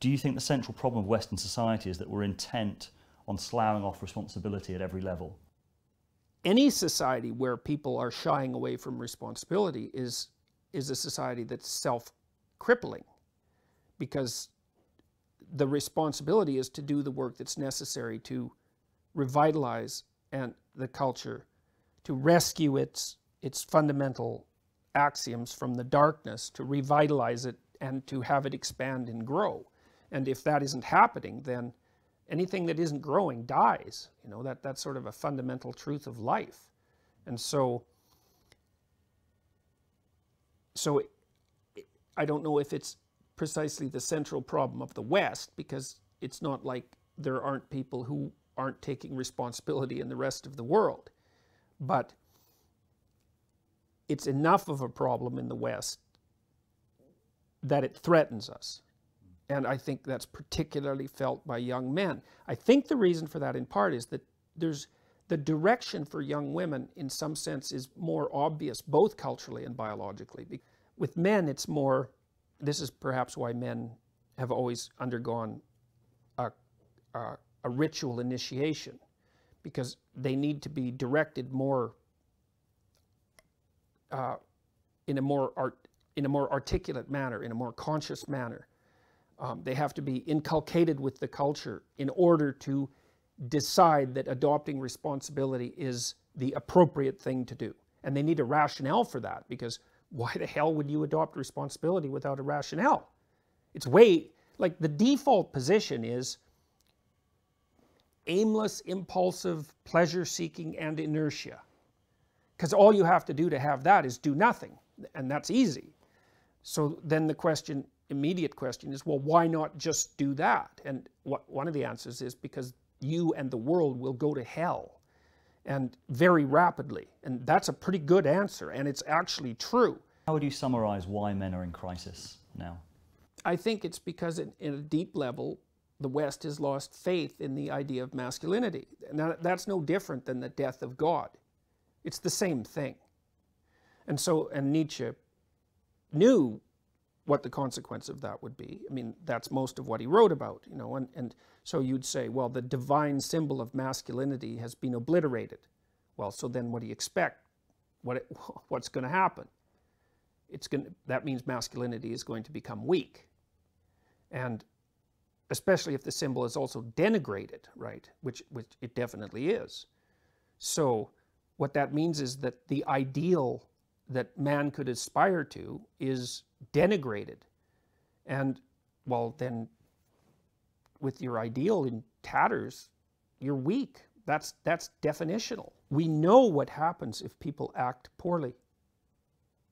Do you think the central problem of Western society is that we're intent on sloughing off responsibility at every level? Any society where people are shying away from responsibility is a society that's self-crippling, because the responsibility is to do the work that's necessary to revitalize the culture, to rescue its fundamental axioms from the darkness, to revitalize it and to have it expand and grow. And if that isn't happening, then anything that isn't growing dies. You know, that's sort of a fundamental truth of life. And so I don't know if it's precisely the central problem of the West, because it's not like there aren't people who aren't taking responsibility in the rest of the world. But it's enough of a problem in the West that it threatens us. And I think that's particularly felt by young men. I think the reason for that in part is that the direction for young women in some sense is more obvious, both culturally and biologically. With men, it's more, this is perhaps why men have always undergone a ritual initiation, because they need to be directed more in a more articulate manner, in a more conscious manner. They have to be inculcated with the culture in order to decide that adopting responsibility is the appropriate thing to do. And they need a rationale for that, because why the hell would you adopt responsibility without a rationale? It's like the default position is aimless, impulsive, pleasure-seeking, and inertia. Because all you have to do to have that is do nothing, and that's easy. So then the immediate question is, well, why not just do that? And one of the answers is because you and the world will go to hell, and very rapidly. And that's a pretty good answer, and it's actually true. How would you summarize why men are in crisis now? I think it's because in a deep level, the West has lost faith in the idea of masculinity. Now, that's no different than the death of God. It's the same thing. And Nietzsche knew what the consequence of that would be. I mean, that's most of what he wrote about, you know, and so you'd say, well, the divine symbol of masculinity has been obliterated. Well, so then what do you expect? What's going to happen? That means masculinity is going to become weak. And especially if the symbol is also denigrated, right? Which it definitely is. So what that means is that the ideal that man could aspire to is denigrated. And, well, then with your ideal in tatters, you're weak. That's definitional. We know what happens if people act poorly,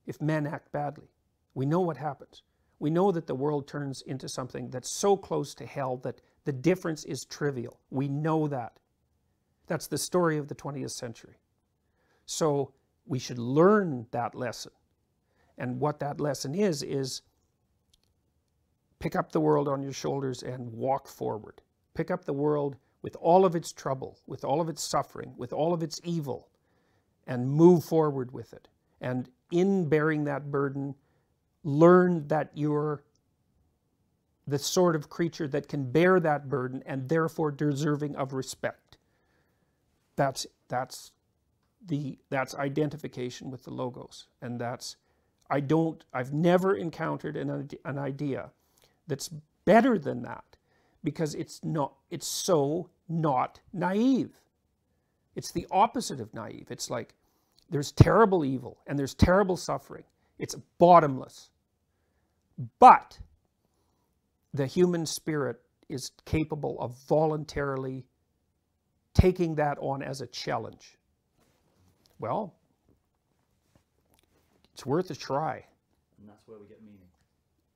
if men act badly. We know what happens. We know that the world turns into something that's so close to hell that the difference is trivial. We know that. That's the story of the 20th century. So we should learn that lesson. And what that lesson is pick up the world on your shoulders and walk forward. Pick up the world with all of its trouble, with all of its suffering, with all of its evil, and move forward with it. And in bearing that burden, learn that you're the sort of creature that can bear that burden and therefore deserving of respect. That's identification with the Logos. And I've never encountered an idea that's better than that, because it's so not naive. It's the opposite of naive. It's like there's terrible evil and there's terrible suffering. It's bottomless. But the human spirit is capable of voluntarily taking that on as a challenge. Well, it's worth a try. And that's where we get meaning.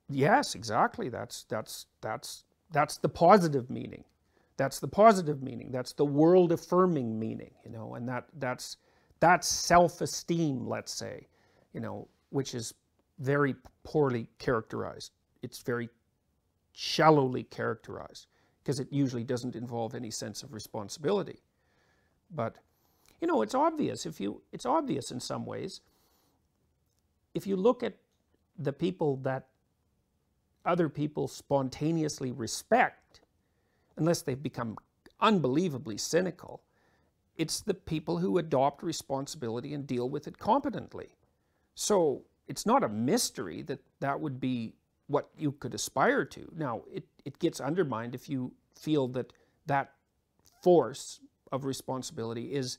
Yes, exactly. That's the positive meaning. That's the positive meaning. That's the world-affirming meaning, you know, and that's self-esteem, let's say, you know, which is very poorly characterized. It's very shallowly characterized, because it usually doesn't involve any sense of responsibility. But, you know, it's obvious. It's obvious in some ways. If you look at the people that other people spontaneously respect, unless they've become unbelievably cynical, it's the people who adopt responsibility and deal with it competently. So it's not a mystery that that would be what you could aspire to. Now, it gets undermined if you feel that that force of responsibility is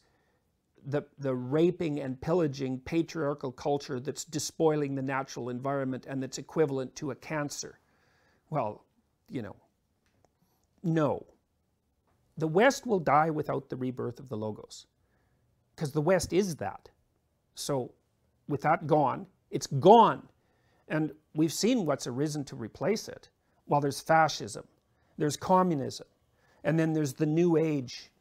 the raping and pillaging patriarchal culture that's despoiling the natural environment and that's equivalent to a cancer. Well, you know, no. The West will die without the rebirth of the Logos, because the West is that. So with that gone, it's gone. And we've seen what's arisen to replace it. Well, there's fascism, there's communism, and then there's the New Age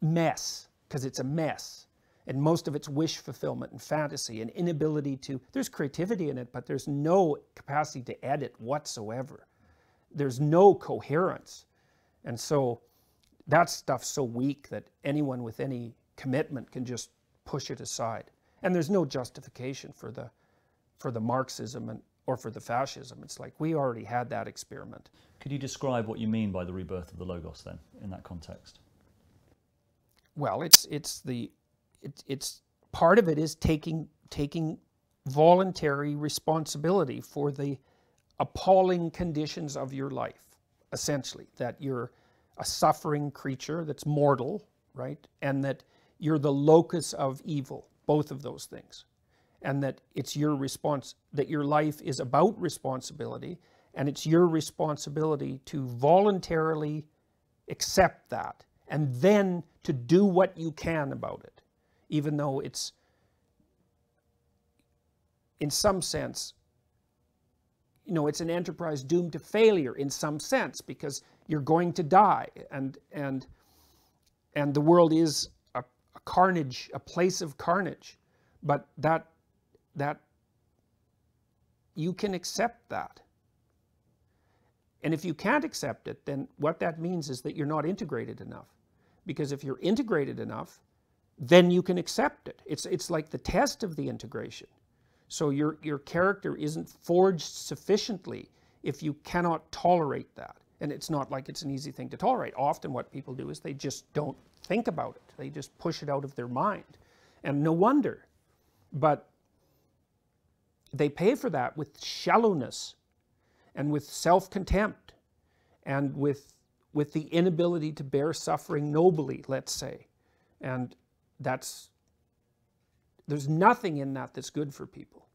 mess, because it's a mess. And most of it's wish fulfillment and fantasy and inability to, there's creativity in it, but there's no capacity to edit whatsoever. There's no coherence. And so that stuff's so weak that anyone with any commitment can just push it aside. And there's no justification for the Marxism or for the fascism. It's like, we already had that experiment. Could you describe what you mean by the rebirth of the Logos then, in that context? Well, it's part of it is taking voluntary responsibility for the appalling conditions of your life, essentially, that you're a suffering creature that's mortal, right? And that you're the locus of evil, both of those things. And that it's your response, that your life is about responsibility, and it's your responsibility to voluntarily accept that, and then to do what you can about it, even though it's, in some sense, you know, it's an enterprise doomed to failure in some sense, because you're going to die, and the world is a carnage, a place of carnage. But that you can accept that. And if you can't accept it, then what that means is that you're not integrated enough. Because if you're integrated enough, then you can accept it. It's like the test of the integration. So your character isn't forged sufficiently if you cannot tolerate that. And it's not like it's an easy thing to tolerate. Often what people do is they just don't think about it. They just push it out of their mind. And no wonder. But they pay for that with shallowness and with self-contempt and with the inability to bear suffering nobly, let's say. And there's nothing in that that's good for people.